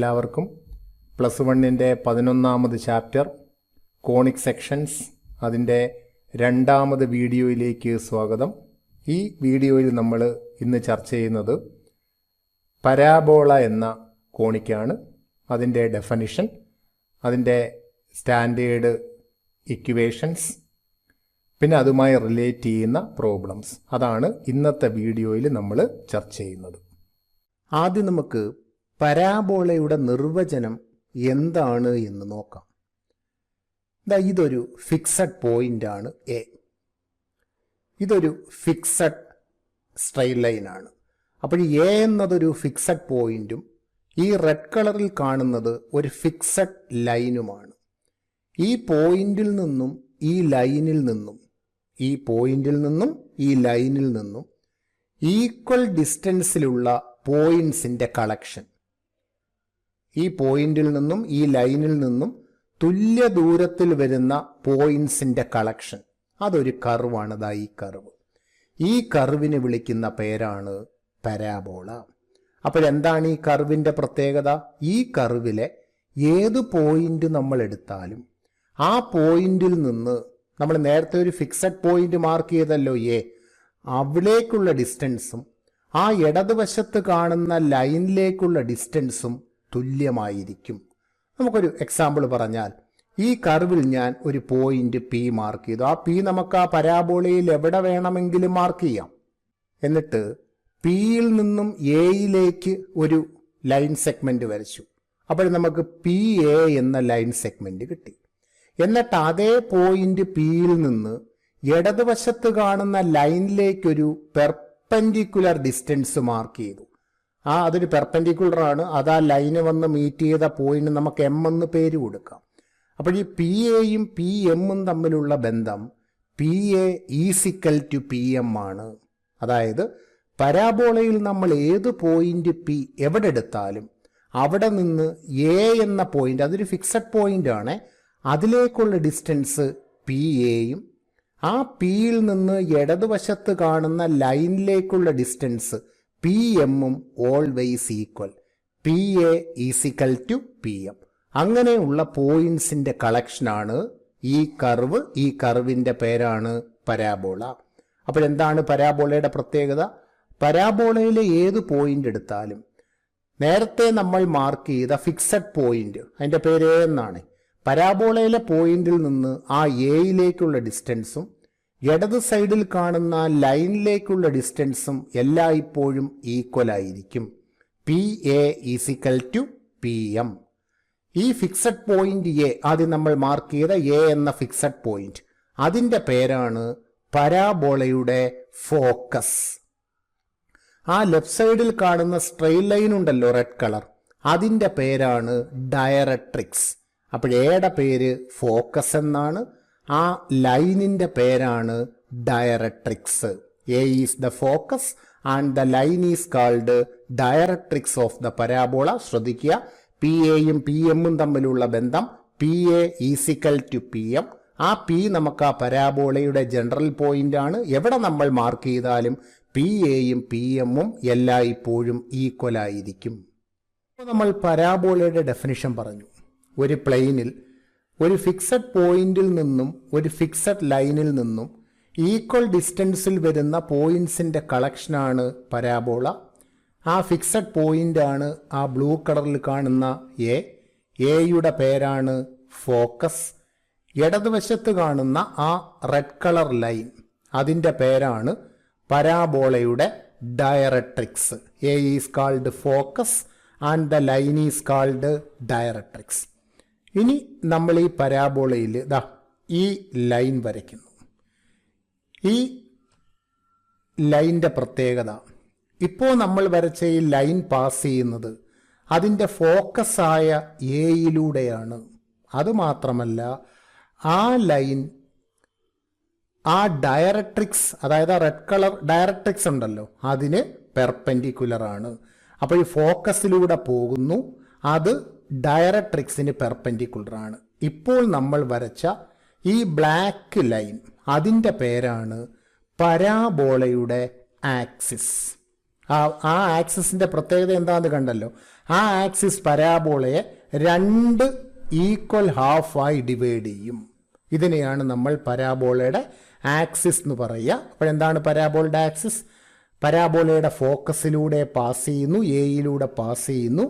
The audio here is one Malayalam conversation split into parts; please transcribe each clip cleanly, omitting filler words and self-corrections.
എല്ലാവർക്കും +1 11ാമത് ചാപ്റ്റർ കോണിക് സെക്ഷൻസ് അതിൻ്റെ 2ാമത് വീഡിയോയിലേക്ക് സ്വാഗതം. ഈ വീഡിയോയിൽ നമ്മൾ ഇന്ന് ചർച്ച ചെയ്യുന്നത് പരാബോള എന്ന കോണിക്കാണ്. അതിൻ്റെ ഡെഫനിഷൻ, അതിൻ്റെ സ്റ്റാൻഡേർഡ് ഇക്വേഷൻസ്, പിന്നെ അതുമായി റിലേറ്റ് ചെയ്യുന്ന പ്രോബ്ലംസ്, അതാണ് ഇന്നത്തെ വീഡിയോയിൽ നമ്മൾ ചർച്ച ചെയ്യുന്നത്. ആദ്യം നമുക്ക് പരാബോളയുടെ നിർവചനം എന്താണ് എന്ന് നോക്കാം. ഇതൊരു ഫിക്സഡ് പോയിന്റ് ആണ് എ. ഇതൊരു ഫിക്സഡ് സ്ട്രെയിറ്റ് ലൈനാണ്. അപ്പോൾ എ എന്നതൊരു ഫിക്സഡ് പോയിന്റും ഈ റെഡ് കളറിൽ കാണുന്നത് ഒരു ഫിക്സഡ് ലൈനുമാണ്. ഈ പോയിന്റിൽ നിന്നും ഈ ലൈനിൽ നിന്നും ഈ ലൈനിൽ നിന്നും ഈക്വൽ ഡിസ്റ്റൻസിലുള്ള പോയിന്റ്സിന്റെ കളക്ഷൻ, ഈ പോയിന്റിൽ നിന്നും ഈ ലൈനിൽ നിന്നും തുല്യ ദൂരത്തിൽ വരുന്ന പോയിന്റ്സിന്റെ കളക്ഷൻ, അതൊരു കർവാണ്. ഈ കർവ്, ഈ കർവിനെ വിളിക്കുന്ന പേരാണ് പരാബോള. അപ്പോൾ എന്താണ് ഈ കർവിന്റെ പ്രത്യേകത? ഈ കർവിലെ ഏത് പോയിന്റ് നമ്മൾ എടുത്താലും ആ പോയിന്റിൽ നിന്ന് നമ്മൾ നേരത്തെ ഒരു ഫിക്സഡ് പോയിന്റ് മാർക്ക് ചെയ്തല്ലോ എ, അവിടേക്കുള്ള ഡിസ്റ്റൻസും ആ ഇടതുവശത്ത് കാണുന്ന ലൈനിലേക്കുള്ള ഡിസ്റ്റൻസും തുല്യമായിരിക്കും. നമുക്കൊരു എക്സാമ്പിൾ പറഞ്ഞാൽ, ഈ കർവിൽ ഞാൻ ഒരു പോയിന്റ് പി മാർക്ക് ചെയ്തു. ആ പി നമുക്ക് ആ പരാബോളയിൽ എവിടെ വേണമെങ്കിലും മാർക്ക് ചെയ്യാം. എന്നിട്ട് പിയിൽ നിന്നും എയിലേക്ക് ഒരു ലൈൻ സെഗ്മെന്റ് വരച്ചു. അപ്പോൾ നമുക്ക് പി എ എന്ന ലൈൻ സെഗ്മെന്റ് കിട്ടി. എന്നിട്ട് അതേ പോയിന്റ് പിയിൽ നിന്ന് ഇടതുവശത്ത് കാണുന്ന ലൈനിലേക്കൊരു പെർപെൻഡിക്കുലർ ഡിസ്റ്റൻസ് മാർക്ക് ചെയ്തു. അതൊരു പെർപെൻഡിക്കുലർ ആണ്. അത് ആ ലൈന് വന്ന് മീറ്റ് ചെയ്ത പോയിന്റ് നമുക്ക് എം എന്ന് പേര് കൊടുക്കാം. അപ്പോൾ ഈ പി എയും പി എമ്മും തമ്മിലുള്ള ബന്ധം P A is equal to P M ആണ്. അതായത് പരാബോളയിൽ നമ്മൾ ഏത് പോയിന്റ് പി എവിടെ എടുത്താലും അവിടെ നിന്ന് എ എന്ന പോയിന്റ്, അതൊരു ഫിക്സഡ് പോയിന്റ് ആണ്, അതിലേക്കുള്ള ഡിസ്റ്റൻസ് പി എയും ആ പിയിൽ നിന്ന് ഇടതുവശത്ത് കാണുന്ന ലൈനിലേക്കുള്ള ഡിസ്റ്റൻസ് പി എമ്മും always equal. P A is equal to P M. അങ്ങനെയുള്ള പോയിന്റ്സിന്റെ കളക്ഷനാണ് ഈ കർവ്. ഈ കർവിന്റെ പേരാണ് പരാബോള. അപ്പോൾ എന്താണ് പരാബോളയുടെ പ്രത്യേകത? പരാബോളയിലെ ഏത് പോയിന്റ് എടുത്താലും നേരത്തെ നമ്മൾ മാർക്ക് ചെയ്ത ഫിക്സഡ് പോയിന്റ്, അതിന്റെ പേര് എ എന്നാണ്. പരാബോളയിലെ പോയിന്റിൽ നിന്ന് ആ എയിലേക്കുള്ള ഡിസ്റ്റൻസും ഇടത് സൈഡിൽ കാണുന്ന ലൈനിലേക്കുള്ള ഡിസ്റ്റൻസും എല്ലായ്പ്പോഴും ഈക്വൽ ആയിരിക്കും. P A is equal to P M. ഈ ഫിക്സഡ് പോയിന്റ് എ, ആദ്യം നമ്മൾ മാർക്ക് ചെയ്ത എ എന്ന ഫിക്സഡ് പോയിന്റ്, അതിന്റെ പേരാണ് പരാബോളയുടെ ഫോക്കസ്. ആ ലെഫ്റ്റ് സൈഡിൽ കാണുന്ന സ്ട്രെയിറ്റ് ലൈൻ ഉണ്ടല്ലോ റെഡ് കളർ, അതിന്റെ പേരാണ് ഡയറക്ട്രിക്സ്. അപ്പോൾ എയുടെ പേര് ഫോക്കസ് എന്നാണ്, ആ ലൈനിന്റെ പേരാണ് directrix. A is the focus and the line is called directrix of the parabola. ശ്രദ്ധിക്കുക, പി എയും പി എമ്മും തമ്മിലുള്ള ബന്ധം P A is equal to P M. ആ പി നമുക്ക് ആ പരാബോളയുടെ ജനറൽ പോയിന്റ് ആണ്. എവിടെ നമ്മൾ മാർക്ക് ചെയ്താലും പി എയും പി എമ്മും എല്ലായ്പ്പോഴും ഈക്വൽ ആയിരിക്കും. നമ്മൾ പരാബോളയുടെ ഡെഫിനിഷൻ പറഞ്ഞു. ഒരു പ്ലെയിനിൽ ഒരു ഫിക്സഡ് പോയിന്റിൽ നിന്നും ഒരു ഫിക്സഡ് ലൈനിൽ നിന്നും ഈക്വൽ ഡിസ്റ്റൻസിൽ വരുന്ന പോയിന്റ്സിന്റെ കളക്ഷനാണ് പരാബോള. ആ ഫിക്സഡ് പോയിന്റ് ആണ് ആ ബ്ലൂ കളറിൽ കാണുന്ന എ. എയുടെ പേരാണ് ഫോക്കസ്. ഇടതുവശത്ത് കാണുന്ന ആ റെഡ് കളർ ലൈൻ, അതിന്റെ പേരാണ് പരാബോളയുടെ directrix. A is called focus and the line is called directrix. ഇനി നമ്മൾ ഈ പരാബോളയിൽ ഈ ലൈൻ വരയ്ക്കുന്നു. ഈ ലൈൻ്റെ പ്രത്യേകത, ഇപ്പോൾ നമ്മൾ വരച്ച ഈ ലൈൻ പാസ് ചെയ്യുന്നത് അതിൻ്റെ ഫോക്കസായ എയിലൂടെയാണ്. അതുമാത്രമല്ല, ആ ലൈൻ ആ ഡയറക്ട്രിക്സ്, അതായത് റെഡ് കളർ ഡയറക്ട്രിക്സ് ഉണ്ടല്ലോ, അതിന് പെർപെൻഡിക്കുലർ ആണ്. അപ്പോൾ ഈ ഫോക്കസിലൂടെ പോകുന്നു, അത് ഡയറക്ട്രിക്സിന് പെർപെൻഡിക്കുലർ ആണ്. ഇപ്പോൾ നമ്മൾ വരച്ച ഈ ബ്ലാക്ക് ലൈൻ, അതിൻ്റെ പേരാണ് പരാബോളയുടെ ആക്സിസ്. ആ ആക്സിസിൻ്റെ പ്രത്യേകത എന്താണെന്ന് കണ്ടല്ലോ. ആ ആക്സിസ് പരാബോളയെ 2 ഈക്വൽ ഹാഫായി ഡിവൈഡ് ചെയ്യും. ഇതിനെയാണ് നമ്മൾ പരാബോളയുടെ ആക്സിസ് എന്ന് പറയുക. അപ്പോഴെന്താണ് പരാബോളയുടെ ആക്സിസ്? പരാബോളയുടെ ഫോക്കസിലൂടെ പാസ് ചെയ്യുന്നു, എയിലൂടെ പാസ് ചെയ്യുന്നു.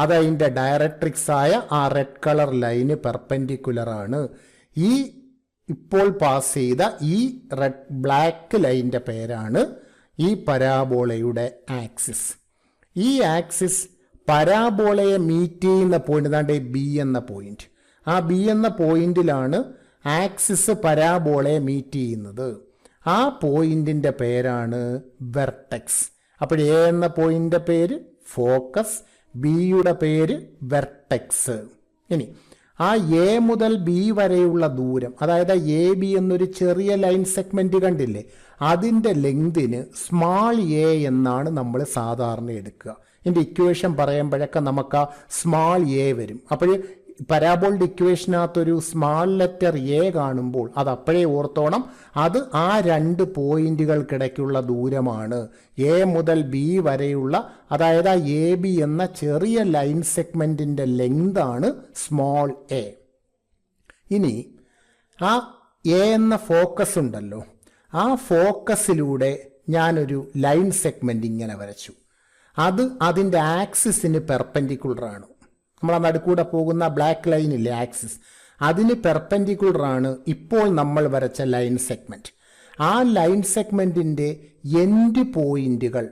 അതതിൻ്റെ ഡയറക്ട്രിക്സ് ആയ ആ റെഡ് കളർ ലൈന് പെർപെൻഡിക്കുലർ ആണ്. ഈ ഇപ്പോൾ പാസ് ചെയ്ത ഈ ബ്ലാക്ക് ലൈനിൻ്റെ പേരാണ് ഈ പരാബോളയുടെ ആക്സിസ്. ഈ ആക്സിസ് പരാബോളയെ മീറ്റ് ചെയ്യുന്ന പോയിന്റ്, അതാണ്ട് ബി എന്ന പോയിന്റ്. ആ ബി എന്ന പോയിന്റിലാണ് ആക്സിസ് പരാബോളയെ മീറ്റ് ചെയ്യുന്നത്. ആ പോയിന്റിൻ്റെ പേരാണ് വെർട്ടെക്സ്. അപ്പോൾ എ എന്ന പോയിന്റിൻ്റെ പേര് ഫോക്കസ്, ബിയുടെ പേര് വെർട്ടെക്സ്. ഇനി ആ എ മുതൽ ബി വരെയുള്ള ദൂരം, അതായത് എ ബി എന്നൊരു ചെറിയ ലൈൻ സെഗ്മെന്റ് കണ്ടില്ലേ, അതിൻ്റെ ലെങ്തിന് സ്മാൾ എ എന്നാണ് നമ്മൾ സാധാരണ എടുക്കുക. ഇതിൻ്റെ ഇക്വേഷൻ പറയുമ്പോഴൊക്കെ നമുക്ക് ആ സ്മാൾ എ വരും. അപ്പോൾ പരാബോളിൻ്റെ ഇക്വേഷനകത്തൊരു സ്മാൾ ലെറ്റർ എ കാണുമ്പോൾ അത് അപ്പോഴേ ഓർത്തോണം, അത് ആ 2 പോയിന്റുകൾക്കിടയ്ക്കുള്ള ദൂരമാണ്. എ മുതൽ ബി വരെയുള്ള, അതായത് ആ എ ബി എന്ന ചെറിയ ലൈൻ സെഗ്മെൻറ്റിൻ്റെ ലെങ്താണ് സ്മോൾ എ. ഇനി ആ എ എന്ന ഫോക്കസ് ഉണ്ടല്ലോ, ആ ഫോക്കസിലൂടെ ഞാനൊരു ലൈൻ സെഗ്മെൻറ്റ് ഇങ്ങനെ വരച്ചു. അത് അതിൻ്റെ ആക്സിസിന് പെർപെൻഡിക്കുലറാണ്. നമ്മൾ ആ നടുക്കൂടെ പോകുന്ന ബ്ലാക്ക് ലൈനില്ലേ ആക്സിസ്, അതിന് പെർപെൻഡിക്കുലറാണ് ഇപ്പോൾ നമ്മൾ വരച്ച ലൈൻ സെഗ്മെൻറ്റ്. ആ ലൈൻ സെഗ്മെൻറ്റിൻ്റെ എൻഡ് പോയിന്റുകൾ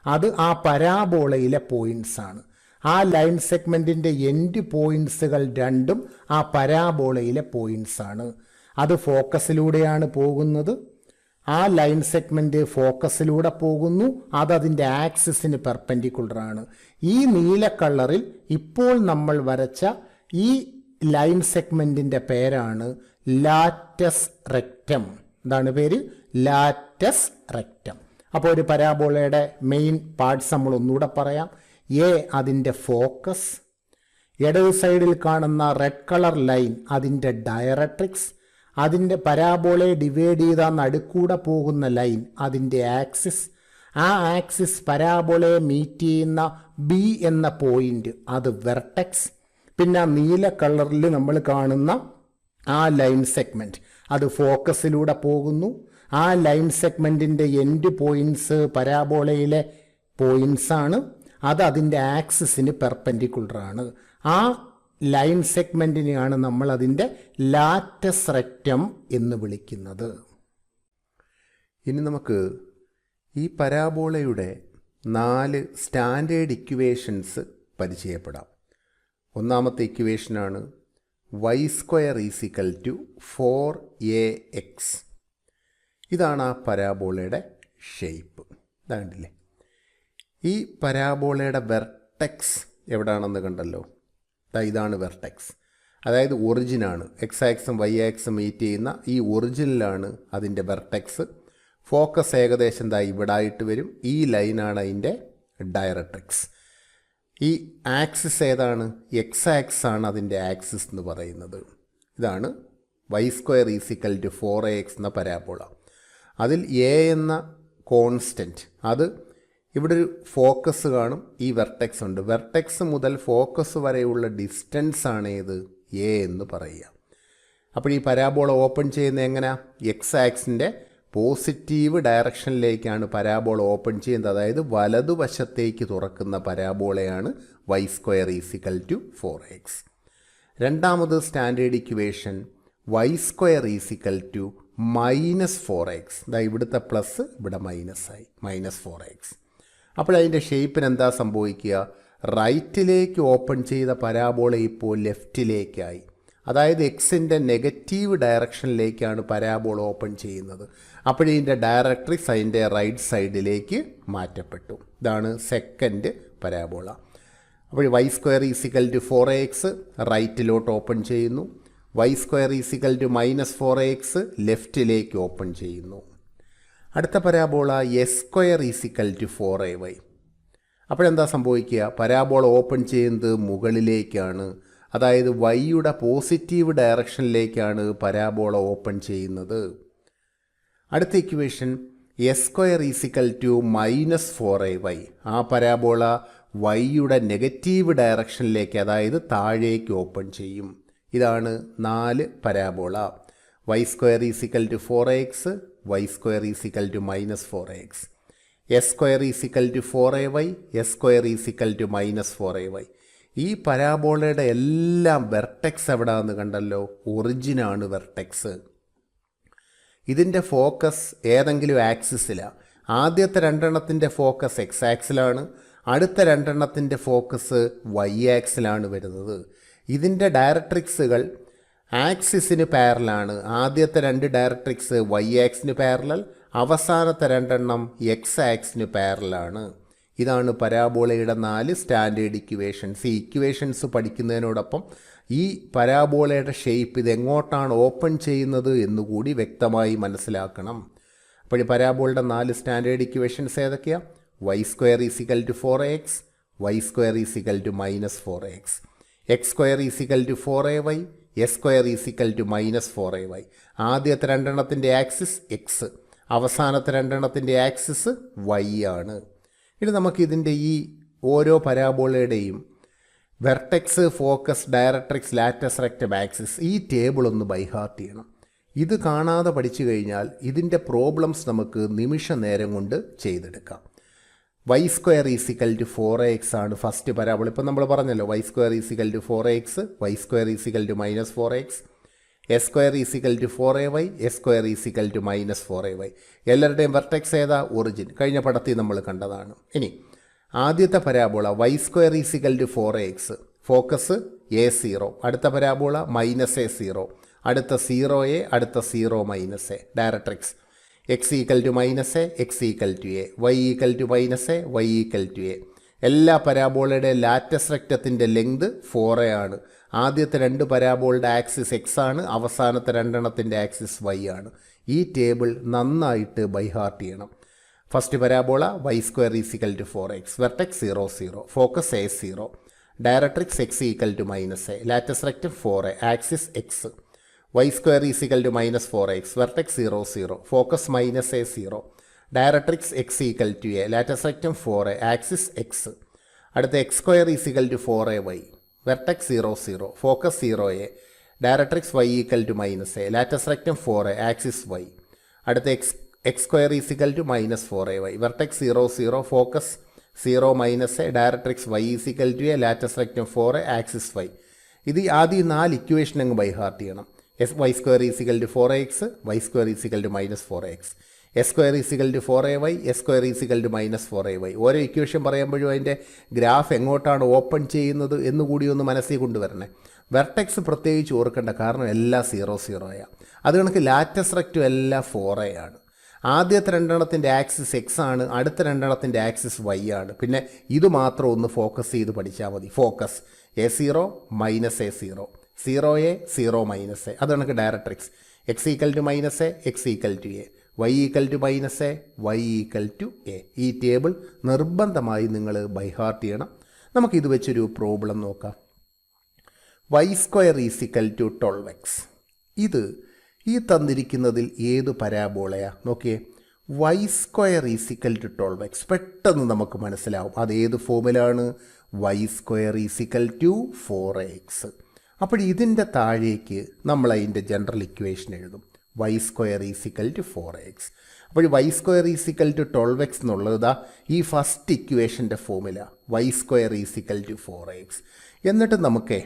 അത് ആ പരാബോളയിലെ പോയിന്റ്സ് ആണ്. ആ ലൈൻ സെഗ്മെൻറ്റിൻ്റെ എൻഡ് പോയിന്റ്സുകൾ 2ഉം ആ പരാബോളയിലെ പോയിന്റ്സ് ആണ്. അത് ഫോക്കസിലൂടെയാണ് പോകുന്നത്. ആ ലൈൻ സെഗ്മെൻറ്റ് ഫോക്കസിലൂടെ പോകുന്നു, അതതിൻ്റെ ആക്സിസിന് പെർപെൻഡിക്കുലറാണ്. ഈ നീല കളറിൽ ഇപ്പോൾ നമ്മൾ വരച്ച ഈ ലൈൻ സെഗ്മെൻറ്റിൻ്റെ പേരാണ് ലാറ്റസ് റെക്റ്റം. എന്താണ് പേര്? Latus rectum. അപ്പോൾ ഒരു പരാബോളയുടെ മെയിൻ പാർട്സ് നമ്മൾ ഒന്നുകൂടെ പറയാം. എ അതിൻ്റെ ഫോക്കസ്, ഇടത് സൈഡിൽ കാണുന്ന റെഡ് കളർ ലൈൻ അതിൻ്റെ ഡയറക്ട്രിക്സ്, അതിൻ്റെ പരാബോളയെ ഡിവൈഡ് ചെയ്ത നടുക്കൂടെ പോകുന്ന ലൈൻ അതിൻ്റെ ആക്സിസ്, ആ ആക്സിസ് പരാബോളയെ മീറ്റ് ചെയ്യുന്ന ബി എന്ന പോയിന്റ് അത് വെർട്ടെക്സ്, പിന്നെ നീല കളറിൽ നമ്മൾ കാണുന്ന ആ ലൈൻ സെഗ്മെൻറ്റ് അത് ഫോക്കസിലൂടെ പോകുന്നു. ആ ലൈൻ സെഗ്മെൻറ്റിൻ്റെ എൻഡ് പോയിൻറ്റ്സ് പരാബോളയിലെ പോയിൻറ്റ്സാണ്, അത് അതിൻ്റെ ആക്സിസിന് പെർപെൻഡിക്കുലറാണ്. ആ ലൈൻ സെഗ്മെൻറ്റിനെയാണ് നമ്മൾ അതിൻ്റെ ലാറ്റസ് റെക്റ്റം എന്ന് വിളിക്കുന്നത്. ഇനി നമുക്ക് ഈ പരാബോളയുടെ 4 സ്റ്റാൻഡേർഡ് ഇക്വേഷൻസ് പരിചയപ്പെടാം. ഒന്നാമത്തെ ഇക്വേഷനാണ് y² = 4ax. ഇതാണ് ആ പരാബോളയുടെ ഷേപ്പ്. ഇതാണ്ടില്ലേ, ഈ പരാബോളയുടെ വെർട്ടെക്സ് എവിടാണെന്ന് കണ്ടല്ലോ. ഇതാണ് വെർട്ടെക്സ്, അതായത് ഒറിജിനാണ്. എക്സ് ആക്സും വൈ ആക്സും മീറ്റ് ചെയ്യുന്ന ഈ ഒറിജിനിലാണ് അതിൻ്റെ വെർട്ടെക്സ്. ഫോക്കസ് ഏകദേശം ഇവിടായിട്ട് വരും. ഈ ലൈനാണ് അതിൻ്റെ ഡയറക്ട്രിക്സ്. ഈ ആക്സിസ് ഏതാണ്? എക്സ് ആക്സ് ആണ് അതിൻ്റെ ആക്സിസ് എന്ന് പറയുന്നത്. ഇതാണ് y² = 4ax എന്ന പരാബോള. അതിൽ എ എന്ന കോൺസ്റ്റൻറ്റ്, അത് ഇവിടെ ഒരു ഫോക്കസ് കാണും, ഈ വെർട്ടെക്സ് ഉണ്ട്. വെർട്ടെക്സ് മുതൽ ഫോക്കസ് വരെയുള്ള ഡിസ്റ്റൻസ് ആണ് ഏത്? എ എന്ന് പറയുക. അപ്പോൾ ഈ പരാബോള ഓപ്പൺ ചെയ്യുന്നത് എങ്ങനെയാണ്? എക്സ് ആക്സിൻ്റെ പോസിറ്റീവ് ഡയറക്ഷനിലേക്കാണ് പരാബോള ഓപ്പൺ ചെയ്യുന്നത്. അതായത് വലതുവശത്തേക്ക് തുറക്കുന്ന പരാബോളയാണ് y² = 4ax. രണ്ടാമത് സ്റ്റാൻഡേർഡ് ഇക്വേഷൻ y² = -4x. ഇവിടുത്തെ പ്ലസ് ഇവിടെ മൈനസായി, -4x. അപ്പോൾ അതിൻ്റെ ഷേപ്പിന് എന്താ സംഭവിക്കുക? റൈറ്റിലേക്ക് ഓപ്പൺ ചെയ്ത പരാബോള ഇപ്പോൾ ലെഫ്റ്റിലേക്കായി. അതായത് എക്സിൻ്റെ നെഗറ്റീവ് ഡയറക്ഷനിലേക്കാണ് പരാബോള ഓപ്പൺ ചെയ്യുന്നത്. അപ്പോഴതിൻ്റെ ഡയറക്ട്രിക്സ് അതിൻ്റെ റൈറ്റ് സൈഡിലേക്ക് മാറ്റപ്പെട്ടു. ഇതാണ് സെക്കൻഡ് പരാബോള. അപ്പോൾ y² = 4ax റൈറ്റിലോട്ട് ഓപ്പൺ ചെയ്യുന്നു, y² = -4ax ലെഫ്റ്റിലേക്ക് ഓപ്പൺ ചെയ്യുന്നു. അടുത്ത പരാബോള s² = 4ay. അപ്പോഴെന്താ സംഭവിക്കുക? പരാബോള ഓപ്പൺ ചെയ്യുന്നത് മുകളിലേക്കാണ്. അതായത് വൈയുടെ പോസിറ്റീവ് ഡയറക്ഷനിലേക്കാണ് പരാബോള ഓപ്പൺ ചെയ്യുന്നത്. അടുത്ത equation x square is equal to -4ay. ആ പരാബോള വൈയുടെ നെഗറ്റീവ് ഡയറക്ഷനിലേക്ക്, അതായത് താഴേക്ക് ഓപ്പൺ ചെയ്യും. ഇതാണ് 4 parabola. Y square is equal to 4ax, y square is equal to -4ax. X square is equal to 4ay, x square is equal to -4ay. ഈ പരാബോളയുടെ എല്ലാം വെർട്ടെക്സ് എവിടാന്ന് കണ്ടല്ലോ, ഒറിജിനാണ് വെർട്ടെക്സ്. ഇതിൻ്റെ ഫോക്കസ് ഏതെങ്കിലും ആക്സിസിലാണ്. ആദ്യത്തെ 2 ഫോക്കസ് എക്സ് ആക്സിലാണ്, അടുത്ത 2 ഫോക്കസ് വൈ ആക്സിലാണ് വരുന്നത്. ഇതിൻ്റെ ഡയറക്ട്രിക്സുകൾ ആക്സിസിന് പാരലാണ്. ആദ്യത്തെ 2 ഡയറക്ട്രിക്സ് വൈ ആക്സിന് പാരലൽ, അവസാനത്തെ 2 എക്സ് ആക്സിന് പാരലാണ്. ഇതാണ് പരാബോളയുടെ 4 സ്റ്റാൻഡേർഡ് ഇക്വേഷൻസ്. ഈ ഇക്വേഷൻസ് പഠിക്കുന്നതിനോടൊപ്പം ഈ പരാബോളയുടെ ഷേപ്പ് ഇത് എങ്ങോട്ടാണ് ഓപ്പൺ ചെയ്യുന്നത് എന്നുകൂടി വ്യക്തമായി മനസ്സിലാക്കണം. അപ്പോൾ ഈ പരാബോളയുടെ 4 സ്റ്റാൻഡേർഡ് ഇക്വേഷൻസ് ഏതൊക്കെയാണ്? Y square is equal to 4ax, y square is equal to -4ax, x square is equal to 4ay, x square is equal to -4ay. ആദ്യത്തെ 2 ആക്സിസ് എക്സ്, അവസാനത്തെ 2 ആക്സിസ് വൈ ആണ്. ഇനി നമുക്കിതിൻ്റെ ഈ ഓരോ പരാബോളയുടെയും vertex, focus, directrix, latus rectum, axis ഈ ടേബിൾ ഒന്ന് ബൈഹാർട്ട് ചെയ്യണം. ഇത് കാണാതെ പഠിച്ചു കഴിഞ്ഞാൽ ഇതിൻ്റെ പ്രോബ്ലംസ് നമുക്ക് നിമിഷ നേരം കൊണ്ട് ചെയ്തെടുക്കാം. Y square is equal to 4ax ആണ് ഫസ്റ്റ് പരാബോള. ഇപ്പം നമ്മൾ പറഞ്ഞല്ലോ y square is equal to 4ax, y square is equal to -4ax, x square is equal to 4ay, x square is equal to -4ay. എല്ലാവരുടെയും വെർട്ടെക്സ് ഏതാ? ഒറിജിൻ. കഴിഞ്ഞ പടത്തിൽ നമ്മൾ കണ്ടതാണ്. ഇനി ആദ്യത്തെ parabola y square is equal to 4ax, focus a0. അടുത്ത പരാബോള -a0, അടുത്ത 0a, അടുത്ത 0 directrix x equal to -a, x equal to a, y equal to -a, y equal to a. എല്ലാ പരാബോളയുടെ ലാറ്റസ് റെക്റ്റത്തിൻ്റെ ലെങ്ത് 4a ആണ്. ആദ്യത്തെ 2 പരാബോളുടെ ആക്സിസ് എക്സ് ആണ്, അവസാനത്തെ 2 ആക്സിസ് വൈ ആണ്. ഈ ടേബിൾ നന്നായിട്ട് ബൈഹാർട്ട് ചെയ്യണം. First parabola y square is equal to 4ax, vertex 0 0, focus a0, directrix x equal to -a, latus rectum 4a, axis x. Y square is equal to -4ax, vertex 0 0, focus -a0, directrix x equal to a, latus rectum 4a, axis x. അടുത്ത x square is equal to 4ay, vertex 0 0, focus 0a, directrix y equal to -a, latus rectum 4a, axis y. അടുത്ത x square is equal to -4ay, vertex 0 0, focus 0 - a, directrix y is equal to a, latus rectum 4a, axis y. ഇത് ആദ്യം 4 ഇക്വേഷൻ അങ്ങ് ബൈഹാർട്ട് ചെയ്യണം. Y square is equal to 4ax, y square is equal to -4ax, x square is equal to 4ay, x square is equal to -4ay. ഓരോ ഇക്വേഷൻ പറയുമ്പോഴും അതിൻ്റെ ഗ്രാഫ് എങ്ങോട്ടാണ് ഓപ്പൺ ചെയ്യുന്നത് എന്നുകൂടി ഒന്ന് മനസ്സിൽ കൊണ്ടുവരണേ. വെർട്ടെക്സ് പ്രത്യേകിച്ച് ഓർക്കേണ്ട, കാരണം എല്ലാം 0 0 അത് കണക്ക് ലാറ്റസ് റെക്റ്റം എല്ലാം 4a ആണ്. ആദ്യത്തെ 2 ആക്സിസ് എക്സ് ആണ്, അടുത്ത 2 ആക്സിസ് വൈ ആണ്. പിന്നെ ഇത് മാത്രം ഒന്ന് ഫോക്കസ് ചെയ്ത് പഠിച്ചാൽ മതി. Focus a0 -a0, 0a 0 - a, അത് കണക്ക് directrix x equal to -a, x equal to a, y equal to -a, y equal to a. ഈ ടേബിൾ നിർബന്ധമായി നിങ്ങൾ ബൈഹാർട്ട് ചെയ്യണം. നമുക്കിത് വെച്ചൊരു പ്രോബ്ലം നോക്കാം. Y square is equal to 12x. ഇത് ഈ തന്നിരിക്കുന്നതിൽ ഏത് പരാബോളയാ? നോക്കിയേ, Y square is equal to 12x. പെട്ടെന്ന് നമുക്ക് മനസ്സിലാവും അത് ഏത് ഫോമിലാണ്. Y square is equal to 4ax. അപ്പോൾ ഇതിൻ്റെ താഴേക്ക് നമ്മൾ അതിൻ്റെ ജനറൽ ഇക്വേഷൻ എഴുതും. Y square is equal to 4ax. അപ്പോൾ y square is equal to 12x എന്നുള്ളത് ഈ ഫസ്റ്റ് ഇക്വേഷൻ്റെ ഫോമില, y square is equal to 4ax. എന്നിട്ട് നമുക്ക്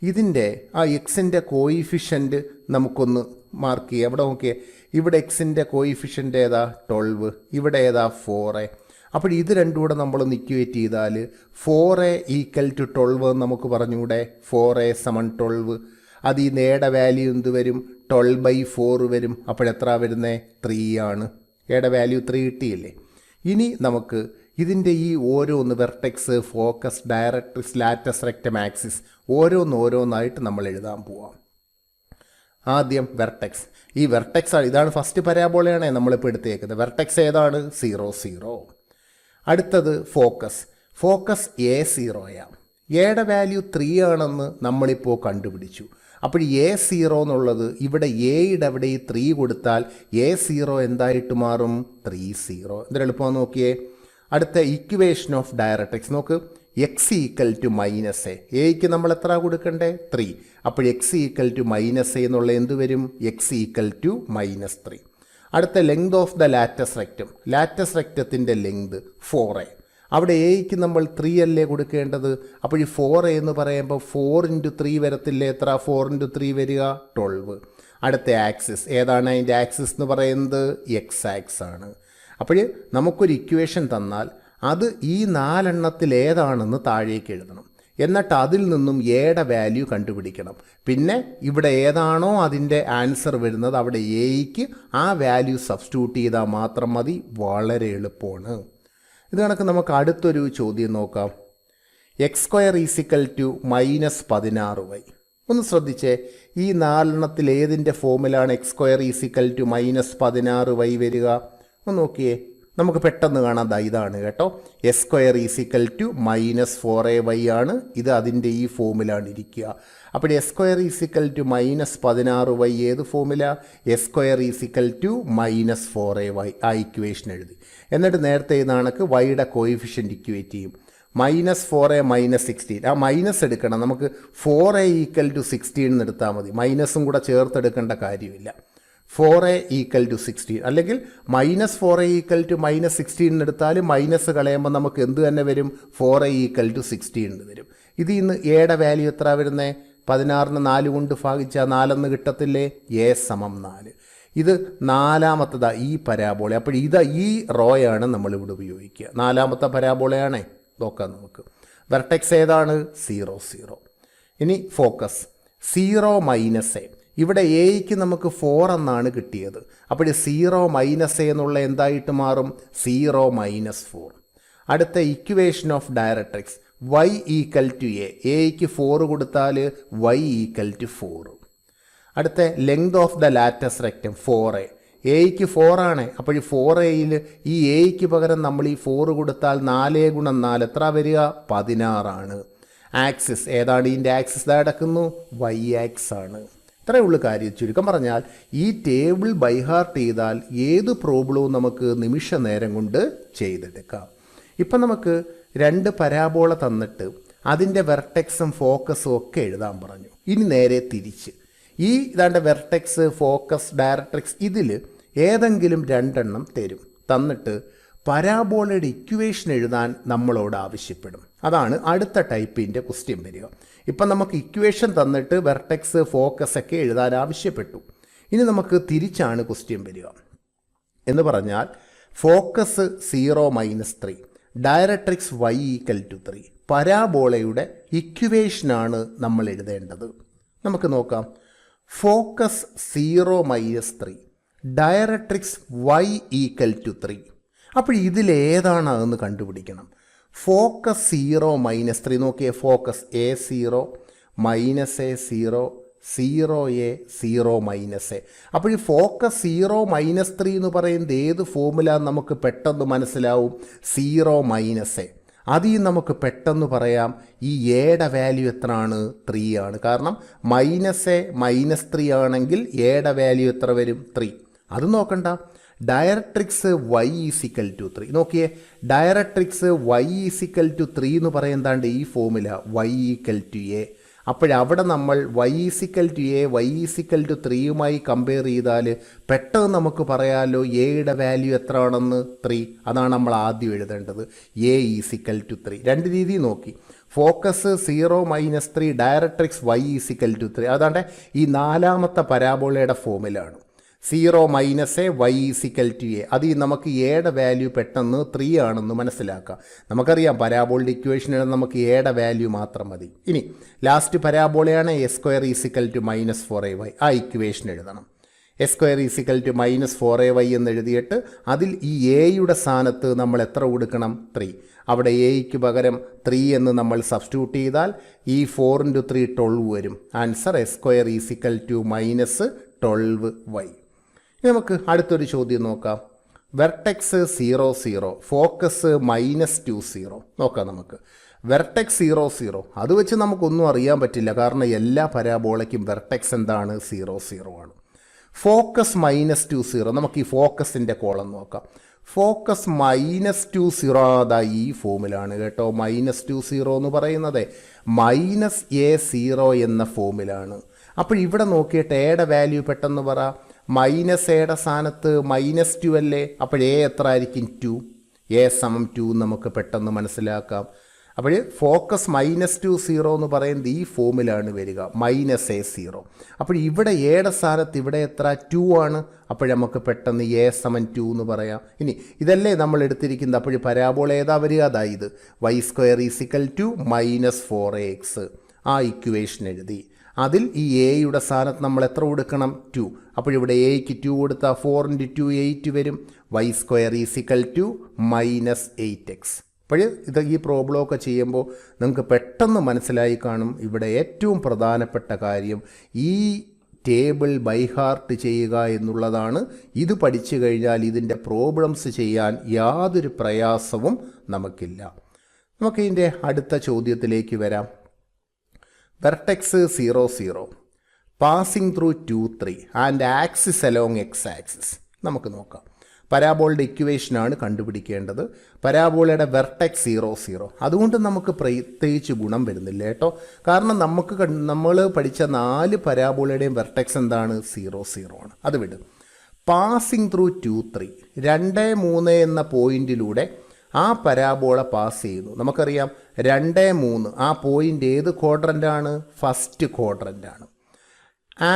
ഇതിൻ്റെ ആ എക്സിൻ്റെ കോയിഫിഷ്യൻ്റ് നമുക്കൊന്ന് മാർക്ക് ചെയ്യാം. ഇവിടെ നോക്കിയേ, ഇവിടെ എക്സിൻ്റെ കോയിഫിഷ്യൻ്റ് ഏതാ? 12. ഇവിടെ ഏതാ? 4a. അപ്പോൾ ഇത് രണ്ടും കൂടെ നമ്മളൊന്ന് ഇക്വേറ്റ് ചെയ്താൽ 4a ഈക്വൽ ടു 12 നമുക്ക് പറഞ്ഞുകൂടെ. 4a = 12. അത് ഈ നേടെ വാല്യൂ എന്ത് വരും? 12/4 വരും. അപ്പോഴെത്ര വരുന്നത്? 3 ആണ്. എയുടെ വാല്യൂ 3 കിട്ടിയില്ലേ? ഇനി നമുക്ക് ഇതിൻ്റെ ഈ ഓരോന്ന് vertex, focus, directrix, latus rectum, axis ഓരോന്നായിട്ട് നമ്മൾ എഴുതാൻ പോവാം. ആദ്യം വെർട്ടെക്സ്. ഈ വെർട്ടെക്സ് ആണ്, ഇതാണ് ഫസ്റ്റ് പരാബോളയാണ് നമ്മളിപ്പോൾ എടുത്തേക്കുന്നത്. വെർട്ടെക്സ് ഏതാണ്? 0 0. അടുത്തത് ഫോക്കസ്. ഫോക്കസ് a0 എയുടെ വാല്യൂ 3 ആണെന്ന് നമ്മളിപ്പോൾ കണ്ടുപിടിച്ചു. അപ്പോൾ A0 എന്നുള്ളത് ഇവിടെ എയുടെ അവിടെ ഈ 3 കൊടുത്താൽ A0 എന്തായിട്ട് മാറും 30. എന്തൊരു എളുപ്പമാണ് നോക്കിയേ. അടുത്ത ഇക്വേഷൻ ഓഫ് ഡയറക്ട്രിക്സ് നോക്ക്. x = -a. എയ്ക്ക് നമ്മൾ എത്ര കൊടുക്കണ്ടേ 3. അപ്പോൾ x = -a എന്നുള്ള എന്ത് വരും x = -3. അടുത്ത length of the latus rectum. ലാറ്റസ് റെക്റ്റത്തിൻ്റെ ലെങ്ത് 4a. അവിടെ എയ്ക്ക് നമ്മൾ 3 അല്ലേ കൊടുക്കേണ്ടത്. അപ്പോൾ ഈ 4a എന്ന് പറയുമ്പോൾ 4 × 3 വരത്തില്ലേ. എത്ര 4 × 3 വരിക 12. അടുത്ത ആക്സിസ് ഏതാണ്? അതിൻ്റെ ആക്സിസ് എന്ന് പറയുന്നത് എക്സ് ആക്സ് ആണ്. അപ്പോൾ നമുക്കൊരു ഇക്വേഷൻ തന്നാൽ അത് ഈ 4 എണ്ണത്തിൽ ഏതാണെന്ന് താഴേക്ക് എഴുതണം. എന്നിട്ട് അതിൽ നിന്നും എയുടെ വാല്യൂ കണ്ടുപിടിക്കണം. പിന്നെ ഇവിടെ ഏതാണോ അതിൻ്റെ ആൻസർ വരുന്നത് അവിടെ എയ്ക്ക് ആ വാല്യൂ സബ്സ്റ്റിറ്റ്യൂട്ട് ചെയ്താൽ മാത്രം മതി. വളരെ എളുപ്പമാണ്. ഇത് കണക്ക് നമുക്ക് അടുത്തൊരു ചോദ്യം നോക്കാം. x² = -16y. ഒന്ന് ശ്രദ്ധിച്ചേ, ഈ 4 എണ്ണത്തിൽ ഏതിൻ്റെ ഫോമിലാണ് x² = -16y വരിക? ഒന്ന് നോക്കിയേ, നമുക്ക് പെട്ടെന്ന് കാണാം. ഇതാണ് കേട്ടോ, s² = -4ay ആണ്. ഇത് അതിൻ്റെ ഈ ഫോമിലാണ് ഇരിക്കുക. അപ്പോൾ s² = -16y ഏത് ഫോമില? s² = -4ay. ആ ഇക്വേഷൻ എഴുതി. എന്നിട്ട് നേരത്തെ ഇതാണക്ക് വൈയുടെ കോയിഫിഷ്യൻ്റ് ഇക്വേറ്റ് ചെയ്യും. -4a -16. ആ മൈനസ് എടുക്കണം. നമുക്ക് 4a = 16 എന്ന് എടുത്താൽ മതി. മൈനസും കൂടെ ചേർത്തെടുക്കേണ്ട കാര്യമില്ല. 4a = 16 അല്ലെങ്കിൽ -4a = -16 എടുത്താൽ മൈനസ് കളയുമ്പോൾ നമുക്ക് എന്ത് തന്നെ വരും? 4a = 16 എന്ന് വരും. ഇതിൽ നിന്ന് എയുടെ വാല്യൂ എത്ര വരുന്നത്? 16ന് 4 കൊണ്ട് ഭാഗിച്ചാൽ 4 കിട്ടത്തില്ലേ? a = 4. ഇത് നാലാമത്തതാ ഈ പരാബോള. അപ്പോൾ ഈ റോയാണ് നമ്മളിവിടെ ഉപയോഗിക്കുക. നാലാമത്തെ പരാബോളയാണേ. നോക്കാം നമുക്ക്. വെർട്ടെക്സ് ഏതാണ്? 0 0. ഇനി ഫോക്കസ് 0 -a. ഇവിടെ എയ്ക്ക് നമുക്ക് 4 എന്നാണ് കിട്ടിയത്. അപ്പോൾ 0 -a എന്നുള്ള എന്തായിട്ട് മാറും? 0 -4. അടുത്ത equation of directrix y = a. എയ്ക്ക് 4 കൊടുത്താൽ y = 4. അടുത്ത length of the latus rectum 4a. എയ്ക്ക് 4 ആണ്. അപ്പോൾ ഈ 4aയിൽ ഈ എയ്ക്ക് പകരം നമ്മൾ ഈ 4 കൊടുത്താൽ 4 × 4 എത്ര വരിക? 16 ആണ്. ആക്സിസ് ഏതാണ്? ഇതിൻ്റെ ആക്സിസ് കിടക്കുന്നു y ആക്സ് ആണ്. ഇത്രയേ ഉള്ളൂ കാര്യം. ചുരുക്കം പറഞ്ഞാൽ ഈ ടേബിൾ ബൈഹാർട്ട് ചെയ്താൽ ഏത് പ്രോബ്ലവും നമുക്ക് നിമിഷ നേരം കൊണ്ട് ചെയ്തെടുക്കാം. ഇപ്പം നമുക്ക് 2 പരാബോള തന്നിട്ട് അതിൻ്റെ വെർട്ടെക്സും ഫോക്കസും ഒക്കെ എഴുതാൻ പറഞ്ഞു. ഇനി നേരെ തിരിച്ച് ഈ ഇതാണ്ട് വെർട്ടെക്സ്, ഫോക്കസ്, ഡയറക്ട്രിക്സ് ഇതിൽ ഏതെങ്കിലും 2 എണ്ണം തരും. തന്നിട്ട് പരാബോളയുടെ ഇക്വേഷൻ എഴുതാൻ നമ്മളോട് ആവശ്യപ്പെടും. അതാണ് അടുത്ത ടൈപ്പിൻ്റെ ക്വസ്റ്റ്യൻ വരിക. ഇപ്പം നമുക്ക് ഇക്വേഷൻ തന്നിട്ട് വെർട്ടെക്സ്, ഫോക്കസ് ഒക്കെ എഴുതാൻ ആവശ്യപ്പെട്ടു. ഇനി നമുക്ക് തിരിച്ചാണ് ക്വസ്റ്റ്യൻ വരിക. എന്ന് പറഞ്ഞാൽ ഫോക്കസ് 0 -3, ഡയറക്ട്രിക്സ് y = 3. പരാബോളയുടെ ഇക്വേഷനാണ് നമ്മൾ എഴുതേണ്ടത്. നമുക്ക് നോക്കാം. Focus 0 -3, directrix y = 3. അപ്പോൾ ഇതിലേതാണ് അതെന്ന് കണ്ടുപിടിക്കണം. ഫോക്കസ് 0 -3 നോക്കിയേ. Focus A0 -A0 0a 0 -a. അപ്പോൾ ഈ ഫോക്കസ് 0 -3 എന്ന് പറയുന്നത് ഏത് ഫോമുല നമുക്ക് പെട്ടെന്ന് മനസ്സിലാവും? 0 -a. അതിൽ നമുക്ക് പെട്ടെന്ന് പറയാം ഈ എയുടെ വാല്യൂ എത്രയാണ്? 3 ആണ്. കാരണം -a -3 ആണെങ്കിൽ എയുടെ വാല്യൂ എത്ര വരും? 3. അത് നോക്കണ്ട. ഡയറക്ട്രിക്സ് y = 3 നോക്കിയേ. ഡയറക്ട്രിക്സ് y = 3 എന്ന് പറയുന്നതാണ്ട് ഈ ഫോമുല y = a. അപ്പോഴവിടെ നമ്മൾ y = a y = 3യുമായി കമ്പയർ ചെയ്താൽ പെട്ടെന്ന് നമുക്ക് പറയാമല്ലോ എയുടെ വാല്യൂ എത്ര ആണെന്ന്? 3. അതാണ് നമ്മൾ ആദ്യം എഴുതേണ്ടത്. a = 3. 2 രീതി നോക്കി. Focus 0 -3, directrix y = 3. അതാണ്ട് ഈ നാലാമത്തെ പരാബോളയുടെ ഫോമിലാണ്. 0 -a y = a. അതിൽ നമുക്ക് എയുടെ വാല്യൂ പെട്ടെന്ന് 3 ആണെന്ന് മനസ്സിലാക്കാം. നമുക്കറിയാം പരാബോളിൻ്റെ ഇക്വേഷനിൽ നമുക്ക് എയുടെ വാല്യൂ മാത്രം മതി. ഇനി ലാസ്റ്റ് പരാബോളയാണ് s² = -4ay. ആ ഇക്വേഷൻ എഴുതണം. s² = -4ay എന്ന് എഴുതിയിട്ട് അതിൽ ഈ എയുടെ സ്ഥാനത്ത് നമ്മൾ എത്ര കൊടുക്കണം? 3. അവിടെ എയ്ക്ക് പകരം 3 എന്ന് നമ്മൾ സബ്സ്റ്റിറ്റ്യൂട്ട് ചെയ്താൽ ഈ 4 × 3 12 വരും. Answer s² = -12y. നമുക്ക് അടുത്തൊരു ചോദ്യം നോക്കാം. Vertex 0 0, focus -2 0. നോക്കാം നമുക്ക്. വെർട്ടെക്സ് 0 0 അത് വെച്ച് നമുക്കൊന്നും അറിയാൻ പറ്റില്ല, കാരണം എല്ലാ പരാബോളയ്ക്കും വെർട്ടെക്സ് എന്താണ് 0 0 ആണ്. ഫോക്കസ് -2 0, നമുക്ക് ഈ ഫോക്കസിൻ്റെ കോളം നോക്കാം. ഫോക്കസ് -2 0 അതായി ഈ ഫോമിലാണ് കേട്ടോ. -2 0 എന്ന് പറയുന്നത് -a0 എന്ന ഫോമിലാണ്. അപ്പോൾ ഇവിടെ നോക്കിയിട്ട് എയുടെ വാല്യൂ പെട്ടെന്ന് പറ. -എയുടെ സ്ഥാനത്ത് -2 അല്ലേ, അപ്പോൾ എ എത്ര ആയിരിക്കും? 2. a = 2 നമുക്ക് പെട്ടെന്ന് മനസ്സിലാക്കാം. അപ്പോൾ ഫോക്കസ് -2 0 എന്ന് പറയുന്നത് ഈ ഫോമിലാണ് വരിക, -a0. അപ്പോൾ ഇവിടെ എയുടെ സ്ഥാനത്ത് ഇവിടെ എത്ര? 2 ആണ്. അപ്പോൾ നമുക്ക് പെട്ടെന്ന് a = 2 എന്ന് പറയാം. ഇനി ഇതല്ലേ നമ്മൾ എടുത്തിരിക്കുന്നത്. അപ്പോൾ പരാബോള ഏതാ വരിക? അതായത് y² = -4ax. ആ ഇക്വേഷൻ എഴുതി. അതിൽ ഈ എയുടെ സ്ഥാനത്ത് നമ്മൾ എത്ര കൊടുക്കണം? 2. അപ്പോൾ ഇവിടെ എക്ക് 2 കൊടുത്താൽ 4 × 2 8 വരും. y² = -8x. അപ്പോൾ ഈ പ്രോബ്ലമൊക്കെ ചെയ്യുമ്പോൾ നിങ്ങൾക്ക് പെട്ടെന്ന് മനസ്സിലായി കാണും. ഇവിടെ ഏറ്റവും പ്രധാനപ്പെട്ട കാര്യം ഈ ടേബിൾ ബൈഹാർട്ട് ചെയ്യുക എന്നുള്ളതാണ്. ഇത് പഠിച്ചു കഴിഞ്ഞാൽ ഇതിൻ്റെ പ്രോബ്ലംസ് ചെയ്യാൻ യാതൊരു പ്രയാസവും നമുക്കില്ല. നമുക്കിതിൻ്റെ അടുത്ത ചോദ്യത്തിലേക്ക് വരാം. Vertex 0 0 passing through 2 3 and axis along x axis. നമുക്ക് നോക്കാം. പരാബോളയുടെ ഇക്വേഷനാണ് കണ്ടുപിടിക്കേണ്ടത്. പരാബോളയുടെ വെർട്ടെക്സ് 0 0, അതുകൊണ്ട് നമുക്ക് പ്രത്യേകിച്ച് ഗുണം വരുന്നില്ല കേട്ടോ. കാരണം നമ്മൾ പഠിച്ച 4 പരാബോളയുടെയും വെർട്ടെക്സ് എന്താണ്? 0 0 ആണ്. അത് വിടും. പാസിംഗ് ത്രൂ 2 3 2 3 എന്ന പോയിന്റിലൂടെ ആ പരാബോള പാസ് ചെയ്യുന്നു. നമുക്കറിയാം 2 3 ആ പോയിന്റ് ഏത് ക്വാഡ്രൻ്റാണ്? ഫസ്റ്റ് ക്വാഡ്രൻ്റാണ്.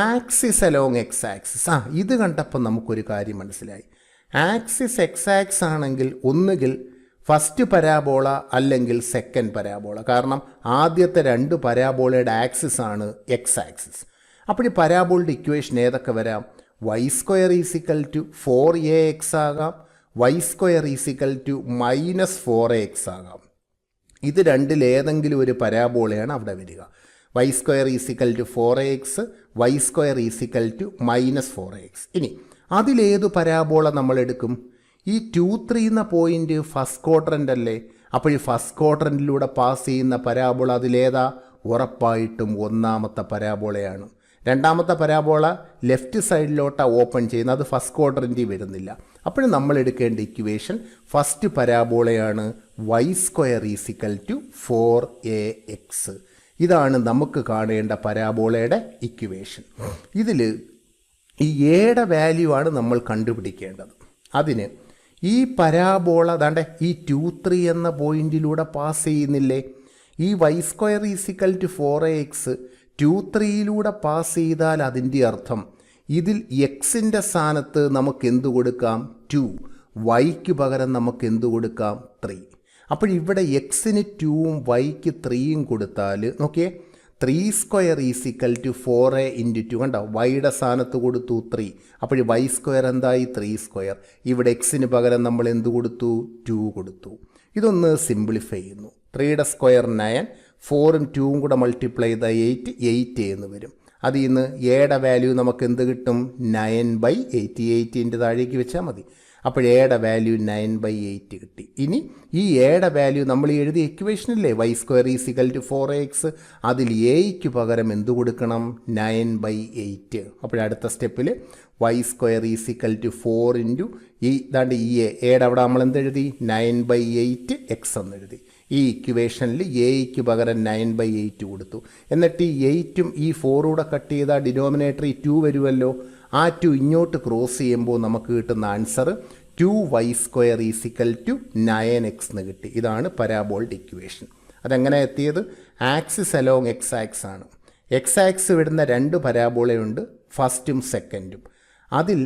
Axis along x axis. ഇത് കണ്ടപ്പോൾ നമുക്കൊരു കാര്യം മനസ്സിലായി. ആക്സിസ് എക്സ് ആക്സ് ആണെങ്കിൽ ഒന്നുകിൽ ഫസ്റ്റ് പരാബോള അല്ലെങ്കിൽ സെക്കൻഡ് പരാബോള. കാരണം ആദ്യത്തെ 2 പരാബോളയുടെ ആക്സിസ് ആണ് എക്സ് ആക്സിസ്. അപ്പോൾ ഈ പരാബോളയുടെ ഇക്വേഷൻ ഏതൊക്കെ വരാം? y² = 4ax ആകാം, y² = -4ax ആകാം. ഇത് രണ്ടിൽ ഏതെങ്കിലും ഒരു പരാബോളയാണ് അവിടെ വരിക. y² = 4ax, y² = -4ax. ഇനി അതിലേതു പരാബോള നമ്മൾ എടുക്കും? ഈ 2 3 എന്ന പോയിന്റ് ഫസ്റ്റ് ക്വാഡ്രൻ്റ് അല്ലേ. അപ്പോൾ ഈ ഫസ്റ്റ് ക്വാഡ്രൻറ്റിലൂടെ പാസ് ചെയ്യുന്ന പരാബോള അതിലേതാ? ഉറപ്പായിട്ടും ഒന്നാമത്തെ പരാബോളയാണ്. രണ്ടാമത്തെ പരാബോള ലെഫ്റ്റ് സൈഡിലോട്ടാണ് ഓപ്പൺ ചെയ്യുന്നത്, അത് ഫസ്റ്റ് ക്വാഡ്രൻറ്റിൽ വരുന്നില്ല. അപ്പോൾ നമ്മൾ എടുക്കേണ്ട ഇക്വേഷൻ ഫസ്റ്റ് പരാബോളയാണ് y² = 4ax. ഇതാണ് നമുക്ക് കാണേണ്ട പരാബോളയുടെ ഇക്വേഷൻ. ഇതിൽ ഈ എയുടെ വാല്യൂ ആണ് നമ്മൾ കണ്ടുപിടിക്കേണ്ടത്. അതിന് ഈ പരാബോള ദാണ്ടെ ഈ 2 3 എന്ന പോയിന്റിലൂടെ പാസ് ചെയ്യുന്നില്ലേ. ഈ y² = 4ax 2 3യിലൂടെ പാസ് ചെയ്താൽ അതിൻ്റെ അർത്ഥം ഇതിൽ എക്സിൻ്റെ സ്ഥാനത്ത് നമുക്ക് എന്ത് കൊടുക്കാം? 2. വൈക്ക് പകരം നമുക്ക് എന്ത് കൊടുക്കാം? 3. അപ്പോൾ ഇവിടെ എക്സിന് 2ഉം വൈക്ക് 3യും കൊടുത്താൽ നോക്കിയേ, 3² = 4a × 2. കണ്ടോ, വൈയുടെ സ്ഥാനത്ത് കൊടുത്തു 3. അപ്പോൾ y² എന്തായി? 3². ഇവിടെ എക്സിന് പകരം നമ്മൾ എന്ത് കൊടുത്തു? 2 കൊടുത്തു. ഇതൊന്ന് സിംപ്ലിഫൈ ചെയ്യുന്നു. 3യുടെ സ്ക്വയർ 9, 4ഉം 2ഉം കൂടെ മൾട്ടിപ്ലൈ ചെയ്താൽ 8 എന്ന് വരും. അതിൽ നിന്ന് എയുടെ വാല്യൂ നമുക്ക് എന്ത് കിട്ടും? 9/8. 8ൻ്റെ താഴേക്ക് വെച്ചാൽ മതി. അപ്പോൾ എയുടെ വാല്യൂ 9/8 കിട്ടി. ഇനി ഈ എയുടെ വാല്യൂ നമ്മൾ എഴുതിയ ഇക്വേഷനില്ലേ y² = 4ax, അതിൽ എയ്ക്ക് പകരം എന്ത് കൊടുക്കണം? 9/8. അപ്പോഴടുത്ത സ്റ്റെപ്പിൽ y² = 4 × ഈ ദാണ്ട് ഈ എയുടെ അവിടെ നമ്മൾ എന്തെഴുതി? 9/8x എന്നെഴുതി. ഈ ഇക്വേഷനിൽ എയ്ക്ക് പകരം 9/8 കൊടുത്തു. എന്നിട്ട് ഈ 8ഉം ഈ 4 കൂടെ കട്ട് ചെയ്താൽ ഡിനോമിനേറ്റർ 2 വരുമല്ലോ. ആ 2 ഇങ്ങോട്ട് ക്രോസ് ചെയ്യുമ്പോൾ നമുക്ക് കിട്ടുന്ന ആൻസർ 2y² = 9x എന്ന് കിട്ടി. ഇതാണ് പരാബോളയുടെ ഇക്വേഷൻ. അതെങ്ങനെ എത്തിയത്? ആക്സിസ് അലോങ് എക്സ് ആക്സ് ആണ്. എക്സ് ആക്സ് വിടുന്ന 2 പരാബോളയുണ്ട്, ഫസ്റ്റും സെക്കൻഡും. അതിൽ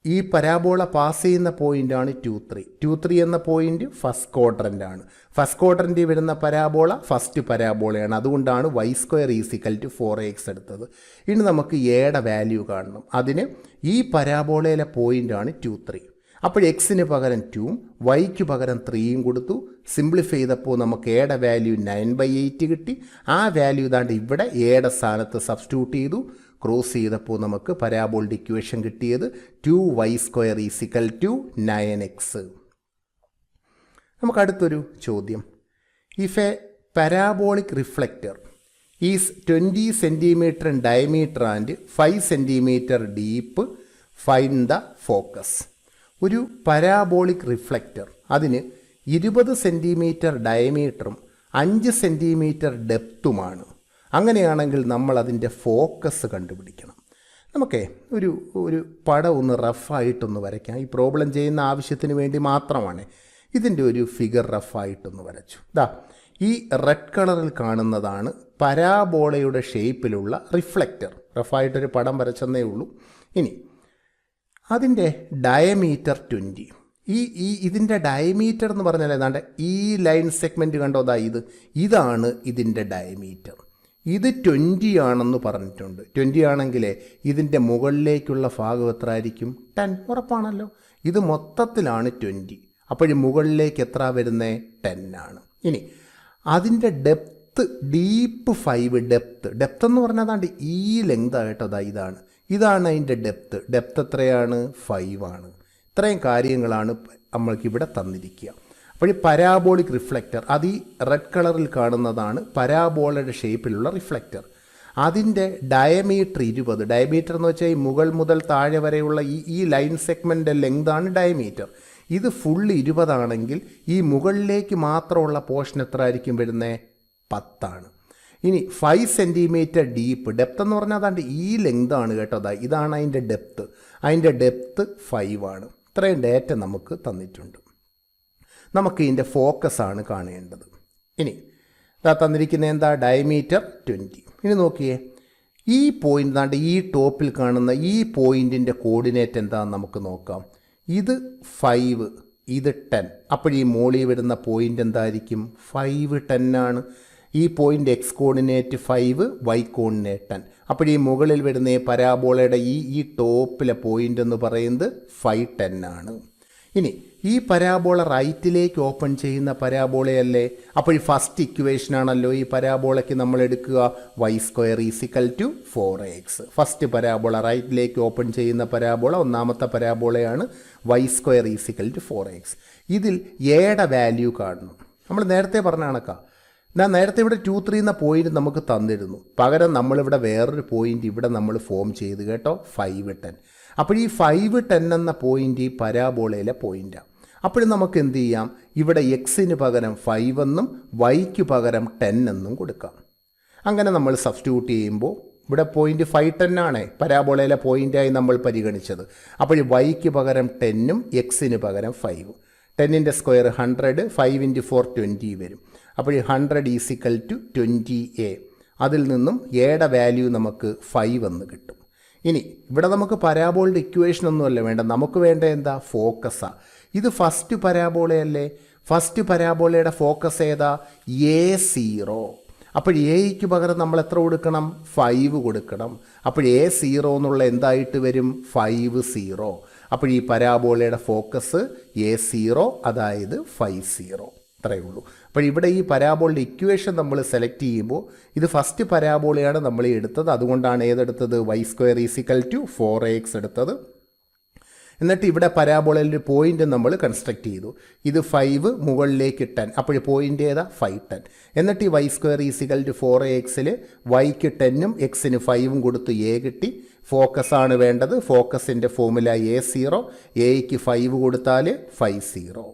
ഈ പരാബോള പാസ് ചെയ്യുന്ന പോയിൻ്റാണ് 2 3. 2 3 എന്ന പോയിൻ്റ് ഫസ്റ്റ് ക്വാഡ്രൻ്റാണ്. ഫസ്റ്റ് ക്വാഡ്രൻറ്റിൽ വരുന്ന പരാബോള ഫസ്റ്റ് പരാബോളയാണ്. അതുകൊണ്ടാണ് y² = 4ax എടുത്തത്. ഇനി നമുക്ക് എയുടെ വാല്യൂ കാണണം. അതിന് ഈ പരാബോളയിലെ പോയിൻ്റാണ് 2 3. അപ്പോൾ എക്സിന് പകരം 2ഉം വൈക്ക് പകരം 3യും കൊടുത്തു. സിംപ്ലിഫൈ ചെയ്തപ്പോൾ നമുക്ക് എയുടെ വാല്യൂ 9/8 കിട്ടി. ആ വാല്യൂ ഇതാണ്ട് ഇവിടെ എയുടെ സ്ഥാനത്ത് സബ്സ്റ്റിറ്റ്യൂട്ട് ചെയ്തു. ക്രോസ് ചെയ്തപ്പോൾ നമുക്ക് പരാബോളയുടെ ഇക്വേഷൻ കിട്ടിയത് 2y² = 9x. നമുക്ക് അടുത്തൊരു ചോദ്യം. If A parabolic reflector is 20 centimetre in diameter and 5 centimetre deep, find the focus. ഒരു പരാബോളിക് റിഫ്ലക്റ്റർ അതിന് 20 സെൻറ്റിമീറ്റർ ഡയമീറ്ററും 5 സെൻറ്റിമീറ്റർ ഡെപ്തുമാണ്. അങ്ങനെയാണെങ്കിൽ നമ്മൾ അതിൻ്റെ ഫോക്കസ് കണ്ടുപിടിക്കണം. നമുക്ക് ഒരു പടം ഒന്ന് റഫായിട്ടൊന്ന് വരയ്ക്കാം. ഈ പ്രോബ്ലം ചെയ്യുന്ന ആവശ്യത്തിന് വേണ്ടി മാത്രമാണ്. ഇതിൻ്റെ ഒരു ഫിഗർ റഫായിട്ടൊന്ന് വരച്ചു. ഈ റെഡ് കളറിൽ കാണുന്നതാണ് പരാബോളയുടെ ഷേപ്പിലുള്ള റിഫ്ലക്റ്റർ. റഫായിട്ടൊരു പടം വരച്ചെന്നേ ഉള്ളൂ. ഇനി അതിൻ്റെ ഡയമീറ്റർ 20. ഇതിൻ്റെ ഡയമീറ്റർ എന്ന് പറഞ്ഞാൽ ഏതാണ്ട് ഈ ലൈൻ സെഗ്മെൻറ്റ് കണ്ടോ, ഇതാണ് ഇതിൻ്റെ ഡയമീറ്റർ. ഇത് 20 ആണെന്ന് പറഞ്ഞിട്ടുണ്ട്. 20 ആണെങ്കിൽ ഇതിൻ്റെ മുകളിലേക്കുള്ള ഭാഗം എത്ര ആയിരിക്കും? 10. ഉറപ്പാണല്ലോ. ഇത് മൊത്തത്തിലാണ് 20. അപ്പോഴും മുകളിലേക്ക് എത്ര വരുന്നത്? 10 ആണ്. ഇനി അതിൻ്റെ ഡെപ്ത്ത് ഡീപ്പ് 5. ഡെപ്ത്ത് എന്ന് പറഞ്ഞാൽ അതാണ്ട് ഈ ലെങ്ത് ആയിട്ടോ, ഇതാണ് അതിൻ്റെ ഡെപ്ത്ത് എത്രയാണ്? 5 ആണ്. ഇത്രയും കാര്യങ്ങളാണ് നമ്മൾക്കിവിടെ തന്നിരിക്കുക. അപ്പോൾ ഈ പരാബോളിക് റിഫ്ലക്റ്റർ അത് ഈ റെഡ് കളറിൽ കാണുന്നതാണ് പരാബോളയുടെ ഷേപ്പിലുള്ള റിഫ്ലക്റ്റർ. അതിൻ്റെ ഡയമീറ്റർ 20. ഡയമീറ്റർ എന്ന് വെച്ചാൽ ഈ മുകൾ മുതൽ താഴെ വരെയുള്ള ഈ ലൈൻ സെഗ്മെൻ്റ് ലെങ്താണ് ഡയമീറ്റർ. ഇത് ഫുൾ 20 ആണെങ്കിൽ ഈ മുകളിലേക്ക് മാത്രമുള്ള പോർഷൻ എത്ര ആയിരിക്കും വരുന്നത്? 10 ആണ്. ഇനി 5 സെൻറ്റിമീറ്റർ ഡീപ്പ്. ഡെപ്ത് എന്ന് പറഞ്ഞാൽ അതാണ്ട് ഈ ലെങ്താണ് കേട്ടോ. ഇതാണ് അതിൻ്റെ ഡെപ്ത്ത്. അതിൻ്റെ ഡെപ്ത്ത് 5 ആണ്. ഇത്രയും ഡേറ്റ നമുക്ക് തന്നിട്ടുണ്ട്. നമുക്ക് ഇതിൻ്റെ ഫോക്കസാണ് കാണേണ്ടത്. ഇനി തന്നിരിക്കുന്ന എന്താ? ഡയമീറ്റർ 20. ഇനി നോക്കിയേ, ഈ പോയിൻ്റ് ഈ ടോപ്പിൽ കാണുന്ന ഈ പോയിൻറ്റിൻ്റെ കോർഡിനേറ്റ് എന്താണെന്ന് നമുക്ക് നോക്കാം. ഇത് 5, ഇത് 10. അപ്പോൾ ഈ മോളിൽ വരുന്ന പോയിൻ്റ് എന്തായിരിക്കും? 5, 10 ആണ്. ഈ point x coordinate 5, y coordinate 10. അപ്പോൾ ഈ മുകളിൽ വരുന്ന ഈ പരാബോളയുടെ ഈ ടോപ്പിലെ പോയിൻ്റ് എന്ന് പറയുന്നത് 5, 10 ആണ്. ഇനി ഈ പരാബോള റൈറ്റിലേക്ക് ഓപ്പൺ ചെയ്യുന്ന പരാബോളയല്ലേ? അപ്പോൾ ഈ ഫസ്റ്റ് ഇക്വേഷനാണല്ലോ ഈ പരാബോളയ്ക്ക് നമ്മൾ എടുക്കുക. y² = 4x. ഫസ്റ്റ് പരാബോള റൈറ്റിലേക്ക് ഓപ്പൺ ചെയ്യുന്ന പരാബോള ഒന്നാമത്തെ പരാബോളയാണ്. y² = 4x. ഇതിൽ എയുടെ വാല്യൂ കാണണം. നമ്മൾ നേരത്തെ പറഞ്ഞ കണക്കാ. നേരത്തെ ഇവിടെ 2, 3 എന്ന പോയിന്റ് നമുക്ക് തന്നിരുന്നു. പകരം നമ്മളിവിടെ വേറൊരു പോയിന്റ് ഇവിടെ നമ്മൾ ഫോം ചെയ്ത് കേട്ടോ, 5, 10. അപ്പോൾ ഈ 5, 10 എന്ന പോയിന്റ് ഈ പരാബോളയിലെ പോയിന്റാണ്. അപ്പോഴും നമുക്ക് എന്ത് ചെയ്യാം? ഇവിടെ എക്സിന് പകരം 5 എന്നും വൈക്ക് പകരം 10 എന്നും കൊടുക്കാം. അങ്ങനെ നമ്മൾ സബ്സ്റ്റിറ്റ്യൂട്ട് ചെയ്യുമ്പോൾ ഇവിടെ പോയിന്റ് 5, 10 ആണ് പരാബോളയിലെ പോയിന്റായി നമ്മൾ പരിഗണിച്ചത്. അപ്പോൾ വൈക്ക് പകരം 10ഉം എക്സിന് പകരം 5. 10ൻ്റെ സ്ക്വയർ 100, 5 × 4 20 വരും. അപ്പോൾ 100 = 20a. അതിൽ നിന്നും എയുടെ വാല്യൂ നമുക്ക് 5 എന്ന് കിട്ടും. ഇനി ഇവിടെ നമുക്ക് പരാബോളിൻ്റെ ഇക്വേഷൻ ഒന്നുമല്ല വേണ്ട, നമുക്ക് വേണ്ട എന്താ? ഫോക്കസാണ്. ഇത് ഫസ്റ്റ് പരാബോളയല്ലേ? ഫസ്റ്റ് പരാബോളയുടെ ഫോക്കസ് ഏതാ? A0. അപ്പോൾ എയ്ക്ക് പകരം നമ്മൾ എത്ര കൊടുക്കണം? 5 കൊടുക്കണം. അപ്പോൾ A0 എന്നുള്ള എന്തായിട്ട് വരും? 5, 0. അപ്പോൾ ഈ പരാബോളയുടെ ഫോക്കസ് A0, അതായത് 5, 0. അത്രയേ ഉള്ളൂ. അപ്പോൾ ഇവിടെ ഈ പരാബോളിൻ്റെ ഇക്വേഷൻ നമ്മൾ സെലക്ട് ചെയ്യുമ്പോൾ ഇത് ഫസ്റ്റ് പരാബോളയാണ് നമ്മൾ എടുത്തത്. അതുകൊണ്ടാണ് ഏതെടുത്തത്? y² = 4x എടുത്തത്. എന്നിട്ട് ഇവിടെ പരാബോളയിൽ ഒരു പോയിന്റ് നമ്മൾ കൺസ്ട്രക്ട് ചെയ്തു. ഇത് 5, മുകളിലേക്ക് 10. അപ്പോൾ പോയിന്റ് ഏതാ? 5, 10. എന്നിട്ട് ഈ y² = 4x വൈക്ക് 10ഉം എക്സിന് 5ഉം കൊടുത്ത് എ കിട്ടി. ഫോക്കസാണ് വേണ്ടത്. ഫോക്കസിൻ്റെ ഫോർമുല A0. എയ്ക്ക് 5 കൊടുത്താൽ 5, 0.